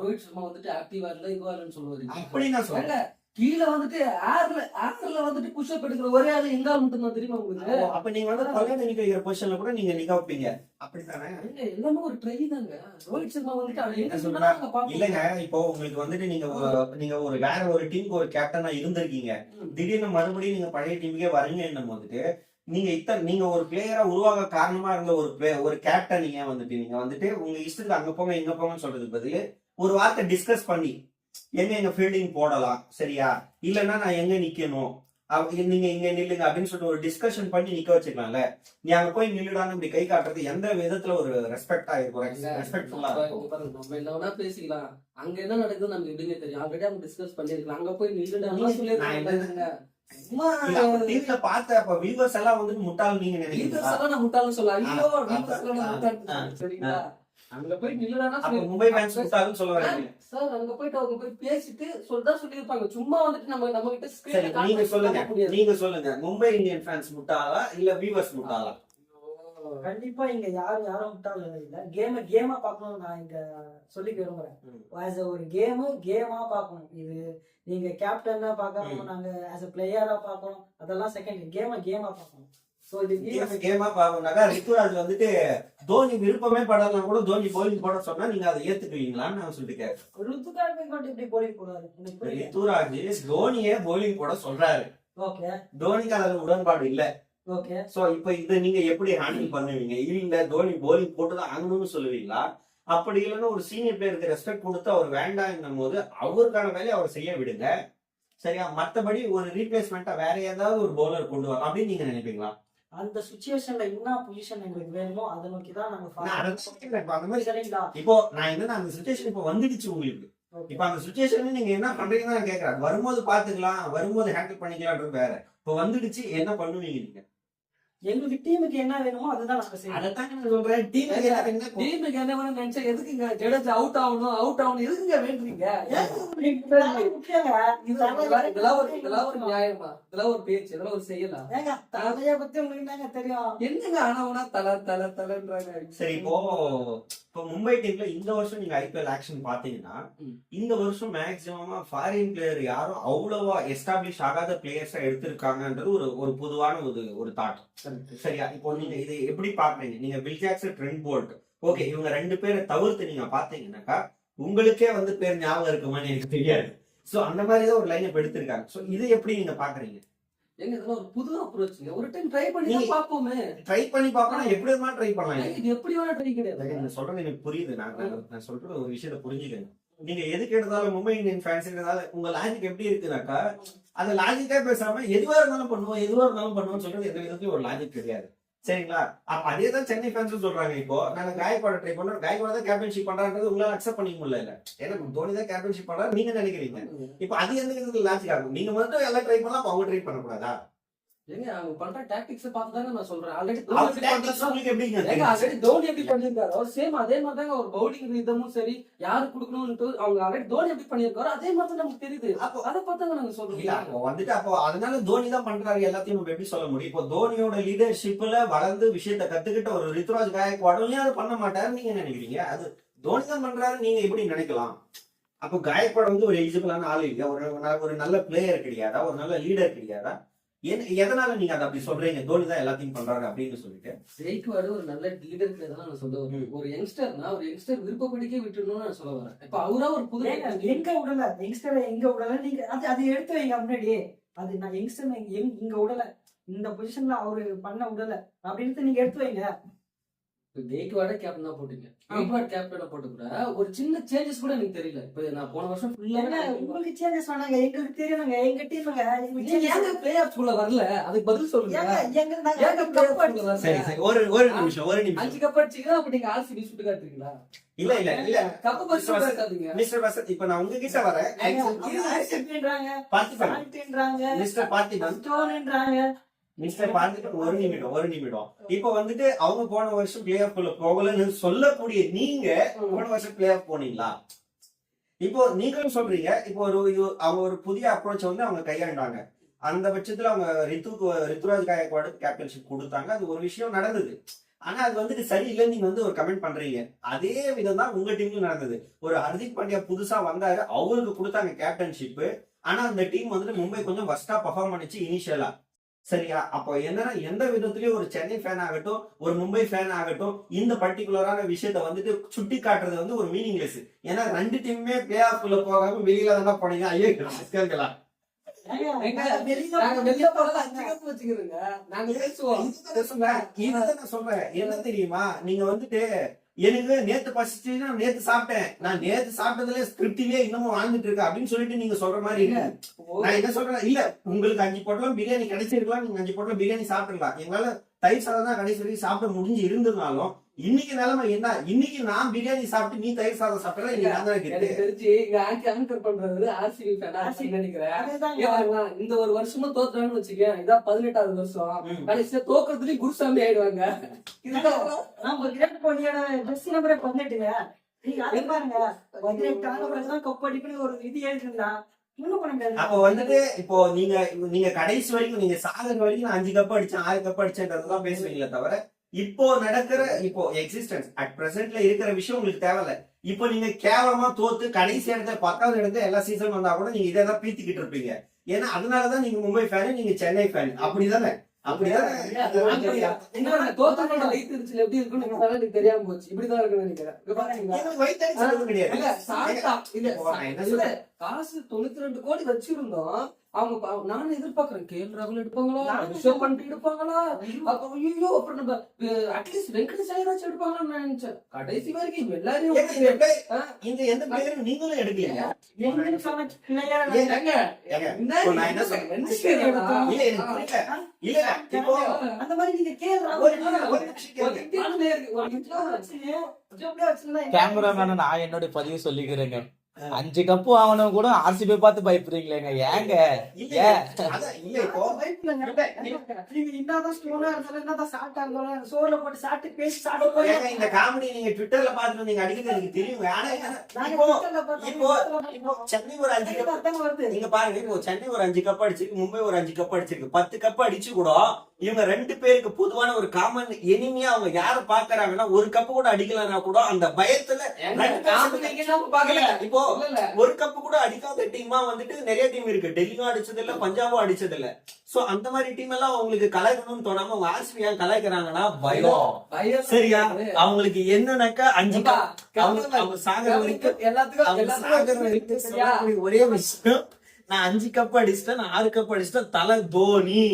ரோஹித் சர்மா வந்துட்டு ஆக்டிவா இல்ல இதுவா இல்லன்னு சொல்லுவாரு. அப்படி நான் சொல்றேன். கீழே வந்துட்டு ஏர்ல வந்துட்டு புஷ்அப் எடுக்கிற ஒரே ஆளு எங்கால மட்டும் தான் தெரியுமா உங்களுக்கு? அப்ப நீங்க வந்து பழைய நிக்க வைக்கிற பொசிஷன்ல கூட நீங்க நிக்க வைப்பீங்க. அப்படித்தானே? எல்லாமே ஒரு ட்ரை தாங்க. ரோஹித் சர்மா வந்துட்டு இல்லங்க, இப்போ உங்களுக்கு வந்துட்டு நீங்க ஒரு வேற ஒரு டீமுக்கு ஒரு கேப்டனா இருந்திருக்கீங்க, திடீர்னு மறுபடியும் நீங்க பழைய டீமுக்கே வரீங்கன்னும் போதுட்டு நீங்க ஒரு பிளேயரா உருவாக காரணமா இருந்த ஒரு கேப்டன் நீங்க வந்துட்டு உங்க இஷ்டத்துக்கு அங்க போங்க இங்க போங்கன்னு சொல்றதுக்கு பதில் ஒரு வார்த்தை டிஸ்கஸ் பண்ணி எங்க ஃபீல்டிங் போடலாம், சரியா, இல்லன்னா நான் எங்க நிக்கணும், நீங்க இங்க நில்லுங்க அப்படின்னு சொல்லிட்டு ஒரு டிஸ்கஷன் பண்ணி நிக்க வச்சுக்கலாம்ல. நீ அங்க போய் நில்லுடான்னு இப்படி கை காட்டுறது எந்த விதத்துல ஒரு ரெஸ்பெக்டா இருக்கும்? ரெஸ்பெக்ட்ஃபுல்லா நம்ம என்ன பேசிக்கலாம், அங்க என்ன நடக்குது நமக்கு எப்படின்னு தெரியும். ஆல்ரெடி அவங்க டிஸ்கஸ் பண்ணிருக்கலாம். அங்க போய் நில்லுடா டிவில பார்த்த அப்ப வியூவர்ஸ் எல்லாம் வந்து முட்டாள் நீங்க நினைக்கிறீங்க? முட்டாள்னு சொல்லலாம். சரிங்களா? அங்க போய் நில்லுடானா மும்பை ஃபேன்ஸ் முட்டாள்னு சொல்லுவாங்க சார். அங்க போயிட்டு அவங்க போய் பேசிட்டு சொல்லிருப்பாங்க. சும்மா வந்துட்டு நம்ம கிட்ட நீங்க சொல்லுங்க மும்பை இந்தியன் ஃபேன்ஸ் முட்டாளா இல்ல வியூவர்ஸ் முட்டாளா? கண்டிப்பா இங்க யாரும் விட்டாலும் இல்ல, கேமா பார்க்கணும். நான் இங்க சொல்லிக்க விரும்புறேன். ஆஸ் ஒரு கேமா பார்க்கணும். இது நீங்க கேப்டனா பார்க்கணும், நாங்க ஆஸ் அ பிளேயரா பார்க்கணும், அதெல்லாம் செகண்ட். கேமா பார்க்கணும். சோ இது கேமா பாக்கணும்னாக்கா ரித்துராஜ் வந்துட்டு தோனி விருப்பமே படலாம் கூட தோனி போலிங் போட சொன்னா நீங்க அதை ஏத்துக்குவீங்களான்னு நான் சொல்லிட்டு கேட்கிறேன். ருத்துராஜ் மட்டும் இப்படி போலிங் போடுவாரு. ரித்துராஜ் தோனியே போலிங் போட சொல்றாரு. ஓகே, தோனிக்கு அதுல உடன்பாடு இல்ல. ஓகே. சோ இப்ப இதை நீங்க எப்படி ஹேண்டில் பண்ணுவீங்க? இல்ல தோனி போலிங் போட்டுதான் ஆகணும்னு சொல்லுவீங்களா? அப்படி இல்லைன்னா ஒரு சீனியர் பிளேயருக்கு ரெஸ்பெக்ட் கொடுத்து அவர் வேண்டாம் போது அவருக்கான வேலையை அவர் செய்ய விடுங்க, சரியா? மத்தபடி ஒரு ரீப்ளேஸ்மெண்டா வேற ஏதாவது ஒரு பவுலர் கொண்டு வரலாம் அப்படின்னு நீங்க நினைப்பீங்களா? அந்த சிச்சுவேஷன்ல என்ன பொசிஷன் எங்களுக்கு வேணுமோ அதை நோக்கி தான் நாங்க அந்த மாதிரி சரிங்களா? இப்போ நான் என்ன அந்த சுச்சுவேஷன் இப்ப வந்துடுச்சு உங்களுக்கு. இப்ப அந்த சுச்சுவேஷன் நீங்க என்ன பண்றீங்கன்னு நான் கேக்குறேன். வரும்போது பாத்துக்கலாம், வரும்போது ஹேண்டில் பண்ணிக்கலாம்ன்றது வேற. இப்ப வந்துடுச்சு, என்ன பண்ணுவீங்க நீங்க? எங்களுக்கு டீமுக்கு என்ன வேணுமோ அதுதான் நாங்க செய்யணும். அதைத்தான் நான் சொல்றேன். டீமுக்கு என்ன வேணும் நினைச்சா எதுக்குங்க ஜடேஜா அவுட் ஆகணும் எதுக்குங்க வேண்டுறீங்க? இதெல்லாம் ஒரு நியாயமா? இதெல்லாம் ஒரு பேச்சு, இதெல்லாம் ஒரு செய்யலாம். ஏங்க தலைய பத்தி உங்களுக்கு என்னங்க தெரியும்? என்னங்க ஆனா தலைன்றாங்க. சரி, இப்போ மும்பை டீம்ல இந்த வருஷம் நீங்க ஐபிஎல் ஆக்ஷன் பாத்தீங்கன்னா இந்த வருஷம் மேக்சிமமா ஃபாரின் பிளேயர் யாரும் அவ்வளவா எஸ்டாப்ளிஷ் ஆகாத பிளேயர்ஸா எடுத்திருக்காங்கன்றது ஒரு பொதுவான ஒரு தாட். சரியா? இப்போ நீங்க இதை எப்படி பாக்குறீங்க? நீங்க will Jackson, Trent Boult, okay, இவங்க 2 பேரை தவிர்த்து நீங்க பாத்தீங்கன்னாக்கா உங்களுக்கே வந்து பேர் ஞாபகம் இருக்குமான்னு எனக்கு தெரியாது. சோ அந்த மாதிரிதான் ஒரு லைன் எடுத்திருக்காங்க. சோ இதை எப்படி நீங்க பாக்குறீங்க? எங்க இதெல்லாம் ஒரு புது அப்ரோச்சுங்க. ஒரு டைம் ட்ரை பண்ணி பாப்போமே. ட்ரை பண்ணி பாப்போம், எப்படி வேணா ட்ரை பண்ணலாம். இது எப்படி வேணா ட்ரை கிடையாது. நீங்க சொல்றது எனக்கு புரியுது. நான் சொல்றது ஒரு விஷயத்த புரிஞ்சுக்கணும். நீங்க எதுக்கு எடுத்தாலும் மும்பை இந்தியன் ஃபேன்ஸ் எடுத்தாலும் உங்க லாஜிக் எப்படி இருக்குனாக்கா, அந்த லாஜிக்கா பேசாம எதுவா இருந்தாலும் பண்ணுவோம் சொல்றது எந்த விதத்துலயும் ஒரு லாஜிக் கிடையாது. சரிங்களா? அப்ப அதே தான் சென்னை ஃபேன்ஸும் சொல்றாங்க. இப்போ நாங்க காயப்பாட ட்ரை பண்றோம், காயப்பாட தான் கேப்டன்ஷிப் பண்றான்றது உங்களால அக்செப்ட் பண்ணிக்க முடியல. இல்ல, ஏன்னா தோனி தான் கேப்டன்ஷிப் பண்றாரு நீங்க நினைக்கிறீங்க. இப்ப அது எந்த விதத்துல லாஜிக் ஆகும்? நீங்க மட்டும் எல்லாம் ட்ரை பண்ணலாம், அப்ப அவங்க ட்ரை பண்ணக்கூடாதா? ஏங்க அவங்க பண்ற டாக்டிக்ஸ் பார்த்து தாங்க நான் சொல்றேன். ஆல்ரெடி தோனி எப்படி பண்ணிருக்காரு அவர் சேம் அதே மாதிரி தாங்க. ஒரு பவுலிங் ரிதமும் சரி, யாரு குடுக்கணும்னு அவங்க ஆல்ரெடி தோனி எப்படி பண்ணிருக்காரோ அதே மாதிரி தான் நமக்கு தெரியுது. அப்போ அதை பார்த்தாங்க நாங்க சொல்றோம். வந்துட்டு அப்போ அதனால தோனி தான் பண்றாரு எல்லாத்தையும் நம்ம எப்படி சொல்ல முடியும்? இப்போ தோனியோட லீடர்ஷிப்ல வளர்ந்து விஷயத்த கத்துக்கிட்ட ஒரு ரித்துராஜ் காயக்வாடும் அதை பண்ண மாட்டாரு நீங்க நினைக்கிறீங்க. அது தோனி தான் பண்றாரு நீங்க எப்படி நினைக்கலாம்? அப்போ காயக்வாட் வந்து ஒரு எலிஜிபிளான ஆள் இல்லையா? ஒரு நல்ல பிளேயர் கிடையாதா? ஒரு நல்ல லீடர் கிடையாதா? எதனால நீங்க அதை அப்படி சொல்றீங்க தோனி தான் எல்லாத்தையும் பண்றாரு அப்படின்னு சொல்லிட்டு? ஜெயிக்குவாடு ஒரு நல்ல லீடர் கிடையாது நான் சொல்ல வரேன். ஒரு யங்ஸ்டர்னா ஒரு யங்ஸ்டர் விருப்பப்படிக்கே விட்டுணும்னு நான் சொல்ல வரேன். இப்ப அவரா ஒரு புது எங்க விடல யங்ஸ்டர், எங்க விடல நீங்க அது எடுத்து வைங்க முன்னாடியே. அது நான் யங்ஸ்டர் இங்க விடல, இந்த பொசிஷன்ல அவரு பண்ண விடல அப்படின்னு நீங்க எடுத்து வைங்க. ஜெயிக்குவாட கேப்டன் தான் போட்டீங்க, ஜெயிக்குவாட் கேப்டனா போட்டு கூட ஒரு சின்ன சேஞ்சஸ் கூட எனக்கு தெரியல. இப்ப நான் போன வருஷம் உங்களுக்கு சேஞ்சஸ் வேணாங்க, எங்களுக்கு தெரியுங்க. எங்க டீமுங்க ஏங்க பிளே ஆஃப் குள்ள வரல, அதுக்கு பதில் சொல்லுங்க. ஒரு நிமிஷம் 5 கப் அடிச்சீங்கன்னா அப்ப நீங்க ஆர்சிபி சுட்டு காட்டுறீங்களா? இல்ல கப் பரிசு காட்டுறீங்க. மிஸ்டர் பசத், இப்ப நான் உங்ககிட்ட வரேன். மிஸ்டர் பார்த்திபன், மிஸ்டர் பார்த்திபன், ஒரு நிமிடம். இப்ப வந்துட்டு அவங்க போன வருஷம் பிளே ஆஃப் போகலன்னு சொல்லக்கூடிய நீங்க போன வருஷம் பிளே ஆஃப் போனீங்களா? இப்போ நீங்களும் சொல்றீங்க இப்போ அவங்க ஒரு புதிய அப்ரோச் வந்து அவங்க கையாண்டாங்க. அந்த பட்சத்துல அவங்க ரித்துராஜ் காயக்வாடு கேப்டன்ஷிப் கொடுத்தாங்க. அது ஒரு விஷயம் நடந்தது. ஆனா அது வந்துட்டு சரியில்லைன்னு நீங்க வந்து ஒரு கமெண்ட் பண்றீங்க. அதே விதம் தான் உங்க டீம்ல நடந்தது. ஒரு ஹர்திக் பாண்டியா புதுசா வந்தாரு, அவருக்கு கொடுத்தாங்க கேப்டன்ஷிப். ஆனா அந்த டீம் வந்துட்டு மும்பை கொஞ்சம் வர்ஸ்டா பெர்ஃபார்ம் பண்ணிச்சு இனிஷியலா. சரியா? அப்போ என்னன்னா எந்த விதத்திலயும் ஒரு சென்னை ஃபேன் ஆகட்டும், ஒரு மும்பை ஃபேன் ஆகட்டும், இந்த பர்டிகுலரான விஷயத்த வந்துட்டு சுட்டி காட்டுறது வந்து ஒரு மீனிங்லெஸ். ஏன்னா 2 டீமுமே பிளே ஆஃப் குள்ள போகாம வெளியில தான் போனீங்க. ஐயோ கேட்கலாம். என்ன தெரியுமா, நீங்க வந்துட்டு எனக்கு நேத்து பசிச்சுன்னா நேத்து சாப்பிட்டேன், நான் நேத்து சாப்பிட்டதுல ஸ்கிரிப்டிலே இன்னமும் வாழ்ந்துட்டு இருக்கேன் அப்படின்னு சொல்லிட்டு நீங்க சொல்ற மாதிரி நான் என்ன சொல்றேன், இல்ல உங்களுக்கு 5 பொட்டலம் பிரியாணி கிடைச்சிருக்கலாம், நீங்க 5 பொட்டலம் பிரியாணி சாப்பிட்டுருக்கலாம். எங்களால தயிர் சாதம் தான் கடைசி வரைக்கும் சாப்பிட முடிஞ்சு இருந்ததுனாலும் இன்னைக்கு நிலைமை என்ன, இன்னைக்கு நான் பிரியாணி சாப்பிட்டு நீ தயிர் சாதம் சாப்பிட்டா இன்னைக்கு நான் தான் தெரிஞ்சு ஆங்கர் பண்றது ஆர்சிபி ஃபேன் நினைக்கிறேன். இந்த ஒரு வருஷமா தோத்துறாங்கன்னு வச்சுக்க, இதான் 18வது வருஷம். கடைசியா தோக்குறதுலயும் குருசாமி ஆயிடுவாங்க. நம்ம கிரேட் கோலியோட ட்ரெஸ் நம்பரே 18ங்க. நீங்க அதை பாருங்க, 18 கப் அடிக்கணும் ஒரு இது எழுதுங்களா? அப்போ வந்துட்டு இப்போ நீங்க கடைசி வரைக்கும் நீங்க சாகர வரைக்கும் 5 கப் அடிச்சேன் 6 கப் அடிச்சேன்றதெல்லாம் பேசுவீங்களே தவிர இப்போ நடக்கிற இப்போ எக்ஸிஸ்டன்ஸ் அட் பிரசன்ட்ல இருக்கிற விஷயம் உங்களுக்கு தேவையில்ல. இப்போ நீங்க கேவலமா தோத்து கடைசி இடத்துல 10வது இடத்துல எல்லா சீசன் வந்தா கூட நீங்க இதை தான் பீத்திக்கிட்டு இருப்பீங்க. ஏன்னா அதனாலதான் நீங்க மும்பை ஃபேன், நீங்க சென்னை ஃபேன். அப்படிதானே? தோத்தவங்களோட வயிற்றுச்சல் எப்படி இருக்குன்னு எனக்கு தெரியாம போச்சு. இப்படிதான் இருக்குன்னு நினைக்கிறேன். எனக்கு வயித்தெரிச்சல் கிடையாது. இல்ல, சாப்பிட்டா. இல்ல, இப்போ நான் என்ன இல்ல, சொல்றேன்? காசு 92 கோடி வச்சிருந்தோம். அவங்க நான் எதிர்பார்க்கிறேன் கேஎல் ராகுல் எடுப்பாங்களா, ரிஷப் பண்ட் எடுப்பாங்களா, அப்ப ஐயோ அப்புறம் நம்ம அட்லீஸ்ட் வெங்கடேஷ் ஐயராச்சும் எடுப்பாங்களான்னு நான் நினைச்சேன். கடைசி வரைக்கும் எல்லாரையும் இந்த எந்த பிளேயரும் நீங்களும் எடுக்கலையா? எங்களுக்கு சொன்ன player ஏங்க, இப்போ நான் என்ன சொல்றேன்? இல்ல, எனக்கு புரியல. இல்ல, இப்போ அந்த மாதிரி நீங்க கேள்வி ஒரு நிமிஷம் கேளுங்க. கேமராமேன் நான் என்னோட பதிவு சொல்லிக்கிறேங்க. 5 கப்பு வாங்கணும் கூட ஆர்சிபி பார்த்து பயப்படுறீங்களேங்க, ஏங்க? இல்ல, அதான் இல்ல, இப்போ நீங்க என்னதான் ஸ்டோனா இருந்தாலும் என்னதான் சாப்பிட்டா இருந்தாலும் சோறுல போட்டு சாப்பிட்டு பேசி சாப்பிட்டு போய் ஏங்க, இந்த காமெடி நீங்க ட்விட்டர்ல பாத்துட்டு நீங்க அடிக்கிறது எனக்கு தெரியும். ஆனா இப்போ சென்னை ஒரு 5 கப் வருது. நீங்க பாருங்க, இப்போ சென்னை ஒரு 5 கப் அடிச்சிருக்கு, மும்பை ஒரு 5 கப் அடிச்சிருக்கு. 10 கப் அடிச்சு கூட இவங்க 2 பேருக்கு பொதுவான ஒரு காமன் எனிமியா அவங்க யார பாக்குறாங்கன்னா, ஒரு கப்பு கூட அடிக்கலன்னா கூட அந்த பயத்துல இப்போ ஒரு கப்பு கூட அடிக்காத டீமா வந்துட்டு நிறைய டீம் இருக்கு. டெல்லியும் அடிச்சது இல்ல, பஞ்சாபும் அடிச்சது இல்ல. சோ அந்த மாதிரி டீம் எல்லாம் அவங்களுக்கு கலாய்க்கணும்னு தோணாம அவங்க ஆர்சிபி ஏன் கலாய்க்கிறாங்கன்னா பயம். சரியா? அவங்களுக்கு என்னன்னாக்கா 5 அவங்க சாகர வரைக்கும் எல்லாத்துக்கும் ஒரே விஷயம், நான் 5 கப் அடிச்சிட்டேன், நான் 6 கப் அடிச்சிட்டேன், தலை தோனி.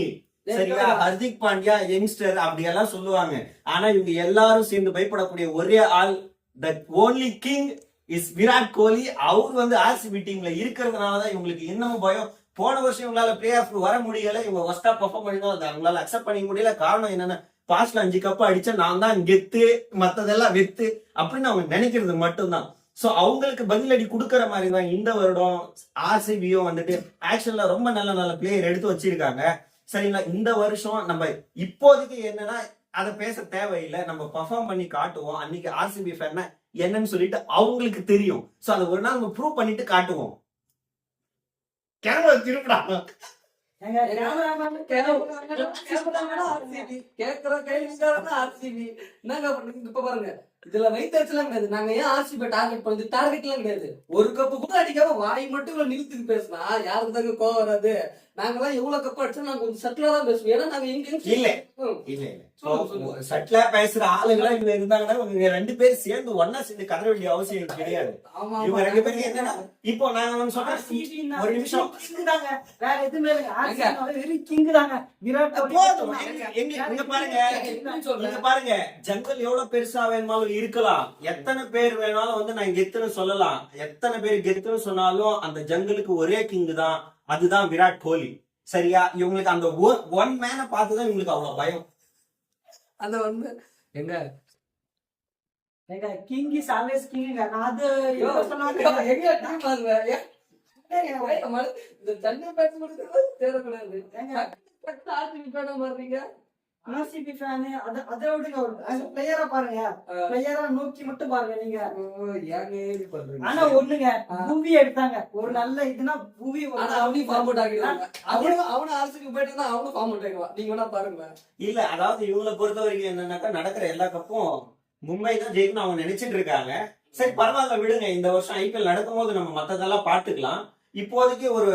சரியா? ஹர்திக் பாண்டியா யங்ஸ்டர் அப்படி எல்லாம் சொல்லுவாங்க. ஆனா இவங்க எல்லாரும் சேர்ந்து பயப்படக்கூடிய ஒரே ஆள், the only king is Virat Kohli. அவர் வந்து ஆர்சிபி டீம்ல இருக்கிறதுனாலதான் இவங்களுக்கு இன்னமும் பயம். போன வருஷம் இவங்களால பிளே ஆஃப் வர முடியல, இவங்க ஒஸ்டா பெர்ஃபார்ம் பண்ணிருந்தோம், அதை அவங்களால அக்செப்ட் பண்ணிக்க முடியல. காரணம் என்னன்னா, பாஸ்ட்ல 5 கப் அடிச்சா நான் தான் கெத்து, மத்ததெல்லாம் வெத்து அப்படின்னு அவங்க நினைக்கிறது மட்டும்தான். சோ அவங்களுக்கு பதிலடி கொடுக்கற மாதிரி தான் இந்த வருடம் ஆர்சிபியும் வந்துட்டு ஆக்ஷன்ல ரொம்ப நல்ல நல்ல பிளேயர் எடுத்து வச்சிருக்காங்க. சரிங்களா? இந்த வருஷம் நம்ம இப்போதைக்கு என்னன்னா அதை பேச தேவையில்லை, நம்ம பெர்ஃபார்ம் பண்ணி காட்டுவோம். அன்னைக்கு ஆர்சிபி ஃபேன் என்னன்னு சொல்லிட்டு அவங்களுக்கு தெரியும். சோ அதை ஒரு நாள் நம்ம ப்ரூவ் பண்ணிட்டு காட்டுவோம். கேமரா திருப்படா. கேக்குற கேள்விக்காரன் ஆர்சிபி. என்னங்க பண்றீங்க இப்ப பாருங்க, இதுல வைத்தறிச்சலாம் கிடையாது. நாங்க ஏன் ஆர்சிபி டார்கெட் பண்ணி டார்கெட் எல்லாம் கிடையாது. ஒரு கப்பு கூட அடிக்காம வாய் மட்டும் இவ்வளவு நிறுத்துக்கு பேசினா யாருக்கு தாங்க கோவம் வராது? நாங்கெல்லாம் எவ்வளவு கப் அடிச்சா நாங்க கொஞ்சம் சட்டிலா தான் பேசுவோம். ஏன்னா நாங்க இல்ல இல்ல சட்டிலா பேசுற ஆளுங்களா இவங்க இருந்தாங்கன்னா இவங்க 2 பேரும் சேர்ந்து ஒன்னா சேர்ந்து கதற வேண்டிய அவசியம் கிடையாது. இவங்க 2 பேருக்கு என்னன்னா, இப்போ நான் வந்து சொல்றேன் ஒரு நிமிஷம், வேற எதுவுமே வெறும் கிங் தாங்க விராட் கோலி. போதும். இங்க பாருங்க, இங்க பாருங்க, ஜங்கல் எவ்வளவு பெருசா வேணுமாலும் இருக்கலாம், எத்தனை பேர் வேணாலும் வந்து நான் கெத்துன்னு சொல்லலாம், எத்தனை பேர் கெத்துன்னு சொன்னாலும் அந்த ஜங்கலுக்கு ஒரே கிங் தான், அதுதான் விராட் கோலி. சரியா? இவங்களுக்கு அந்த ஒன் மேனை பார்த்துதான் இவங்களுக்கு அவ்வளவு பயம். அந்த வந்து எங்க எங்க கிங் இஸ் ஆல்வேஸ் கிங். அது சொன்னாங்க எங்க டீம் பாருங்க, இந்த சென்னை பேட்ஸ் மட்டும் தேடக்கூடாது. ஆர்சிபி பேட மாறீங்க. ஆர்சிபி ஃபேன் அதை விடுங்க, ஒரு பிளேயரா பாருங்க, பிளேயரா நோக்கி மட்டும் பாருங்க நீங்க. ஆனா ஒண்ணுங்க, பூவி எடுத்தாங்க ஒரு நல்ல இதுனா பூவி. அவனையும் ஃபார்ம் அவுட் ஆகிடுவாங்க. அவனும் ஆர்சிபி போயிட்டு தான் அவனும் ஃபார்ம் அவுட் ஆகிடுவான். நீங்க வேணா பாருங்க. இல்ல, அதாவது இவங்களை பொறுத்த வரைக்கும் என்னன்னாக்கா, நடக்கிற எல்லா கப்பும் மும்பை தான் ஜெயிக்கணும் அவங்க நினைச்சிட்டு இருக்காங்க. சரி பரவாயில்ல விடுங்க, இந்த வருஷம் ஐபிஎல் நடக்கும் போது நம்ம மத்ததெல்லாம் பாத்துக்கலாம். இப்போதைக்கு ஒரு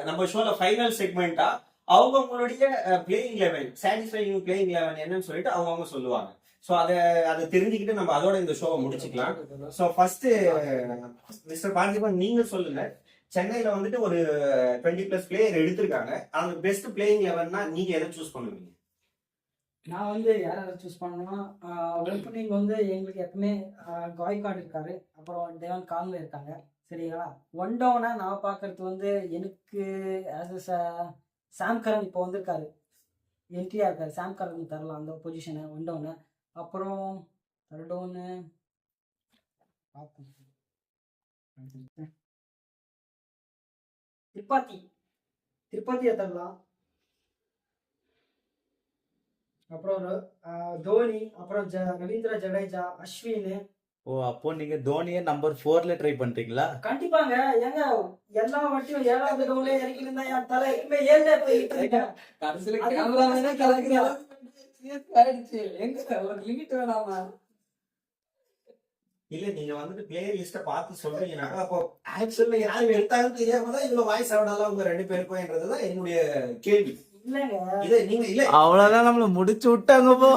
நம்ம ஷோல ஃபைனல் செக்மெண்டா அவங்களுடைய playing eleven, satisfying playing eleven என்னன்னு சொல்லிட்டு அவங்க சொல்லுவாங்க. சோ அதை தெரிஞ்சுக்கிட்டு நம்ம அதோட இந்த ஷோவை முடிச்சுக்கலாம். சோ ஃபர்ஸ்ட் மிஸ்டர் பார்த்திபன் நீங்க சொல்லுங்க, சென்னையில வந்துட்டு ஒரு 20+ பிளேயர் எடுத்திருக்காங்க, அந்த பெஸ்ட் பிளேயிங் லெவன்னா நீங்க எதை சூஸ் பண்ணுவீங்க? நான் வந்து யாரை சூஸ் பண்ணேன்னா, ஓப்பனிங் வந்து எங்களுக்கு எப்பவுமே காய்கார்டு இருக்காரு, அப்புறம் தேவன் கால்வே இருக்காங்க. சரிங்களா? ஒன் டவுனா நான் பார்க்கறது வந்து எனக்கு சாம் கரன் இப்போ வந்திருக்காரு, என்ட்ரியா இருக்காரு. சாம் கரன் தரலாம் அந்த பொசிஷனை ஒன் டவுனு. அப்புறம் தேர்ட் டவுனு திருப்பதியை தரலாம். அப்புறம் தோனி, அப்புறம் ரவீந்திர ஜடேஜா, அஸ்வின். ஓ, அப்போ நீங்க தோனியை நம்பர் 4ல ட்ரை பண்றீங்களா? கண்டிப்பாங்க. ஏங்க எல்லா வாட்டியும் 7வது டவுன்ல இறக்கி இருந்தா என் தலை எப்பவுமே 7ல போயிட்டு இருக்கேன். கடைசியில கேமராமேனே கலக்குறாங்க. ஆயிடுச்சு எங்க ஒரு லிமிட் வேணாமா? இல்ல நீங்க வந்துட்டு பிளேயர் லிஸ்ட பார்த்து சொல்றீங்கன்னாக்கா அப்போ ஆக்சுவலா யாரு எடுத்தாங்கன்னு தெரியாம தான் இவ்வளவு வாய்ஸ் ஆடாலாம் உங்க 2 பேருக்கும்ன்றதுதான் என்னுடைய கேள்வி. இல்லங்க இதை நீங்க இல்ல அவ்வளவுதான் நம்மள முடிச்சு விட்டாங்க போ.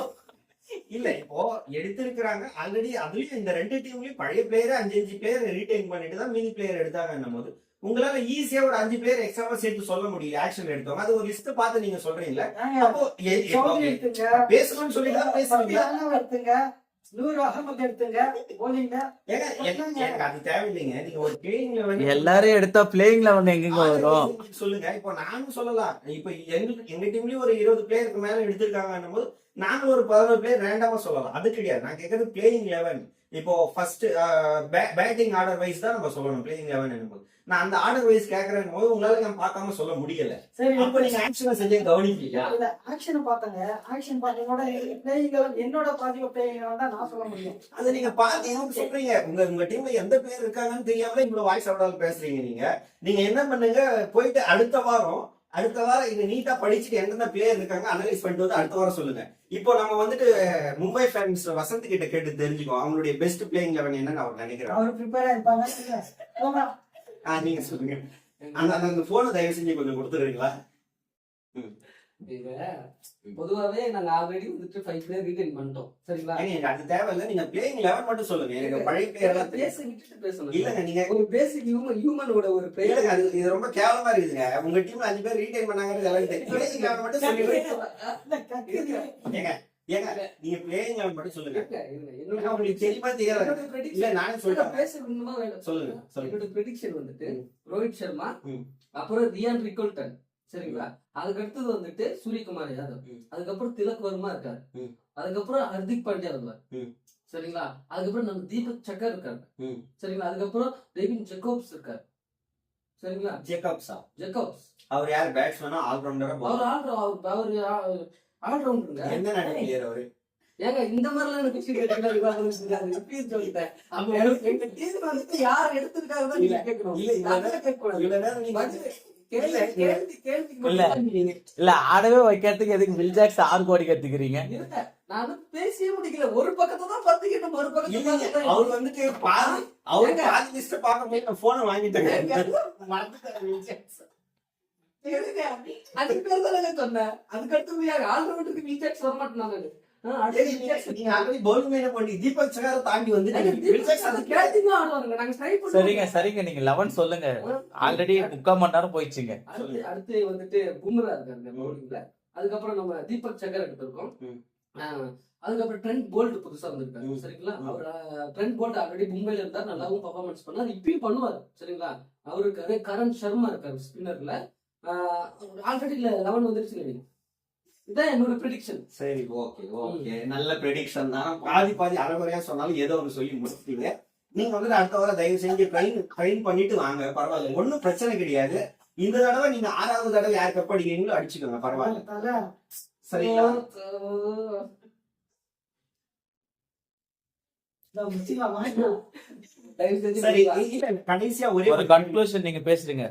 இல்ல இப்போ எடுத்திருக்கிறாங்க ஆல்ரெடி. அதுலயும் இந்த 2 டீம்லயும் பழைய பிளேயர் 5 பிளேயர் ரீடைன் பண்ணிட்டு தான் மீதி பிளேயர் எடுத்தாங்கன்னும் போது உங்களால ஈஸியா ஒரு 5 பிளேயர் எக்ஸ்ட்ராவா சேர்த்து சொல்ல முடியல. ஆக்ஷன் எடுத்தவங்க அது ஒரு லிஸ்ட் பார்த்து நீங்க சொல்றீங்களா? அப்போ சௌத்ரி எடுத்துங்க, பேசணும்னு சொல்லி தான் பேசுறீங்க. சத்யானவ எடுத்துங்க, நூர் அகமது எடுத்துங்க, போலிங்க. எனக்கு அது தேவையில்லைங்க. நீங்க ஒரு பிளேயிங் லெவல் எல்லாரும் எடுத்தா பிளேயிங் லெவன் எங்க வரும்? சொல்லுங்க. இப்போ நானும் சொல்லலாம். இப்போ எங்க டீம்லயும் ஒரு 20 பிளேயருக்கு மேல எடுத்திருக்காங்கன்னும் போது நானும் ஒரு 11 பிளேயர் ரேண்டமா சொல்லலாம். அது கிடையாது. நான் கேட்கறது பிளேயிங் லெவன். இப்போ ஃபர்ஸ்ட் பேட்டிங் ஆர்டர் வைஸ் தான் நம்ம சொல்லணும் பிளேயிங் லெவன் என்னும்போது. நான் அந்த ஆர்டர் வைஸ் கேட்கறேன் போது உங்களால நான் பார்க்காம சொல்ல முடியல. சரி, அப்ப நீங்க ஆக்ஷனை செஞ்சு கவனிப்பீங்க. இல்ல ஆக்ஷன் பார்த்தாங்க. ஆக்ஷன் பார்த்தீங்களோட பிளேயிங் என்னோட பாதிப்பு பிளேயிங் தான் நான் சொல்ல முடியும். அதை நீங்க பாத்தீங்கன்னு சொல்றீங்க. உங்க டீம்ல எந்த பேர் இருக்காங்கன்னு தெரியாம இவ்வளவு வாய்ஸ் அவுட்டால் பேசுறீங்க. நீங்க என்ன பண்ணுங்க, போயிட்டு அடுத்த வாரம் இது நீட்டா படிச்சுட்டு எந்தெந்த பிளேயர் இருக்காங்க அனலைஸ் பண்ணிட்டு வந்து அடுத்த வாரம் சொல்லுங்க. இப்போ நம்ம வந்துட்டு மும்பை ஃபேன்ஸ் வசந்த் கிட்ட கேட்டு தெரிஞ்சுக்கோ அவங்களுடைய பெஸ்ட் பிளேயிங் லெவன் என்னன்னு அவர் நினைக்கிறேன். அவர் ப்ரிப்பேரா இருப்பாங்க. நீங்க சொல்லுங்க. அந்த போனை தயவு செஞ்சு கொஞ்சம் கொடுத்துருங்களா? பொதுவாவே நாங்க ஆல்ரெடி வந்துட்டு 5 பேர் ரீடைன் பண்ணிட்டோம். சரிங்களா? எனக்கு அது தேவையில்லை. நீங்க பிளேயிங் லெவன் மட்டும் சொல்லுங்க. எனக்கு பழைய பிளேயர் எல்லாம் பேச விட்டுட்டு பேசணும். இல்லங்க. நீங்க ஒரு பேசிக் ஹியூமனோட ஒரு பிளேயர். இல்லங்க, இது ரொம்ப கேவலமா இருக்குதுங்க. உங்க டீம்ல 5 பேர் ரீடைன் பண்ணாங்கன்னு எல்லாம் தெரியும். பிளேயிங் லெவன் மட்டும் சொல்லுங்க. ஏங்க நீங்க பிளேயிங் லெவன் மட்டும் சொல்லுங்க. என்னோட உங்களுக்கு தெரியுமா தெரியாது? இல்ல நானே சொல்றேன். சொல்லுங்க. என்னோட ப்ரெடிக்ஷன் வந்துட்டு ரோஹித் சர்மா, ம். அப்புறம் ரியான் ரிகோல்டன். சரிங்களா? அதுக்கு அடுத்தது வந்துட்டு சூரியகுமார் யாதவ், அதுக்கப்புறம் திலக் வர்மா இருக்காரு, அதுக்கப்புறம் ஹர்திக் பாண்டியா வருவார். சரிங்களா? அதுக்கப்புறம் நம்ம தீபக் சக்கர் இருக்காரு. சரிங்களா? அதுக்கப்புறம் டெவின் ஜெக்கோப்ஸ் இருக்காரு. சரிங்களா? ஜெக்கோப்ஸ் அவர் யார்? பேட்ஸ்மேனா ஆல்ரவுண்டரா? அவர் ஆல்ரவுண்டருங்க. என்ன பிளேயர் அவரு? ஏங்க இந்த மாதிரிலாம் எனக்கு விஷயம் கேட்கலாம். ப்ளீஸ் சொல்லிட்டேன். எங்க டீம் வந்துட்டு யார் எடுத்திருக்காங்க நீங்க கேட்கணும். இவ்வளவு நேரம் நீங்க இல்ல ஆடவே வைக்கிறதுக்கு எதுக்கு வில்ஜாக்ஸ் 6 கோடி கத்துக்கிறீங்க? நான் பேசியே முடிக்கல. ஒரு பக்கத்தை தான் பார்த்துக்கிட்டு ஒரு பக்கத்தை அவர் வந்துட்டு பாதி லிஸ்ட் பார்க்க போய் போனை வாங்கிட்டாங்க. அதுக்கு பேர் தானே சொன்னேன். அதுக்கு அடுத்து யார் ஆல்ரவுண்டருக்கு வில்ஜாக்ஸ் வர மாட்டாங்க. தீபக் சகார தாண்டி வந்து சரிங்க நீங்க 11 சொல்லுங்க. ஆல்ரெடி 3/4 மணி நேரம் போயிடுச்சுங்க. அடுத்து வந்துட்டு பும்ரா இருக்காங்க பவுலிங்ல. அதுக்கப்புறம் நம்ம தீபக் சகர் எடுத்திருக்கோம். அதுக்கப்புறம் ட்ரெண்ட் போல்ட் புதுசா வந்திருக்காரு. சரிங்களா? அவர் ட்ரெண்ட் போல்ட் ஆல்ரெடி மும்பைல இருந்தார், நல்லாவும் பர்ஃபார்மன்ஸ் பண்ணார், இப்பயும் பண்ணுவார். சரிங்களா? அவருக்கு கரண் சர்மா இருக்காரு ஸ்பின்னர்ல. ஆல்ரெடி 11 வந்துருச்சு. இதான் என்னோட ப்ரெடிக்ஷன். சரி, ஓகே நல்ல ப்ரெடிக்ஷன் தான். பாதி அரைகுறையா சொன்னாலும் ஏதோ ஒன்று சொல்லி முடிச்சிட்டீங்க. நீங்க வந்து அடுத்த வாரம் தயவு செஞ்சு ட்ரெயின் பண்ணிட்டு வாங்க. பரவாயில்ல, ஒன்னும் பிரச்சனை கிடையாது. இந்த தடவை நீங்க 6வது தடவை யார் கப் அடிக்கிறீங்களோ அடிச்சுக்கோங்க, பரவாயில்ல. சரிங்களா? சரி, கடைசியா ஒரு கன்க்ளூஷன் நீங்க பேசுறீங்க.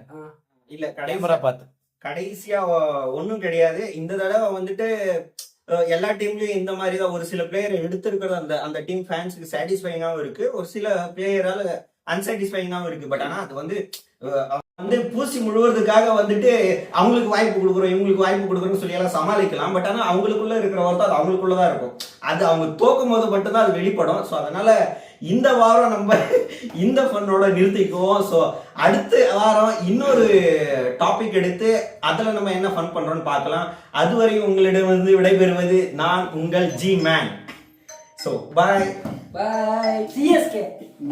இல்ல கடைமுறை பார்த்து கடைசியா ஒன்னும் கிடையாது. இந்த தடவை வந்துட்டு எல்லா டீம்லயும் இந்த மாதிரி தான் ஒரு சில பிளேயர் எடுத்திருக்கிறது அந்த டீம் ஃபேன்ஸுக்கு சாட்டிஸ்ஃபைங்காவும் இருக்கு, ஒரு சில பிளேயரால அன்சாட்டிஸ்ஃபைங்காவும் இருக்கு. பட் ஆனா அது வந்து பூசி முழுவதுக்காக வந்துட்டு அவங்களுக்கு வாய்ப்பு கொடுக்குறோம் இவங்களுக்கு வாய்ப்பு கொடுக்குறோம்னு சொல்லி எல்லாம் சமாளிக்கலாம். பட் ஆனா அவங்களுக்குள்ள இருக்கிற வார்த்தை அது அவங்களுக்குள்ளதான் இருக்கும். அது அவங்க தோக்கும் போது மட்டும்தான் அது வெளிப்படும். ஸோ அதனால இந்த வாரம் நம்ம இந்த ஃபன்னோட நிறுத்திக்குவோம். ஸோ அடுத்த வாரம் இன்னொரு டாபிக் எடுத்து அதில் நம்ம என்ன ஃபன் பண்றோம்னு பார்க்கலாம். அதுவரை உங்களிடம் வந்து விடைபெறுவது நான் உங்கள் G man. So bye. CSK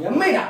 எம்ஐடா.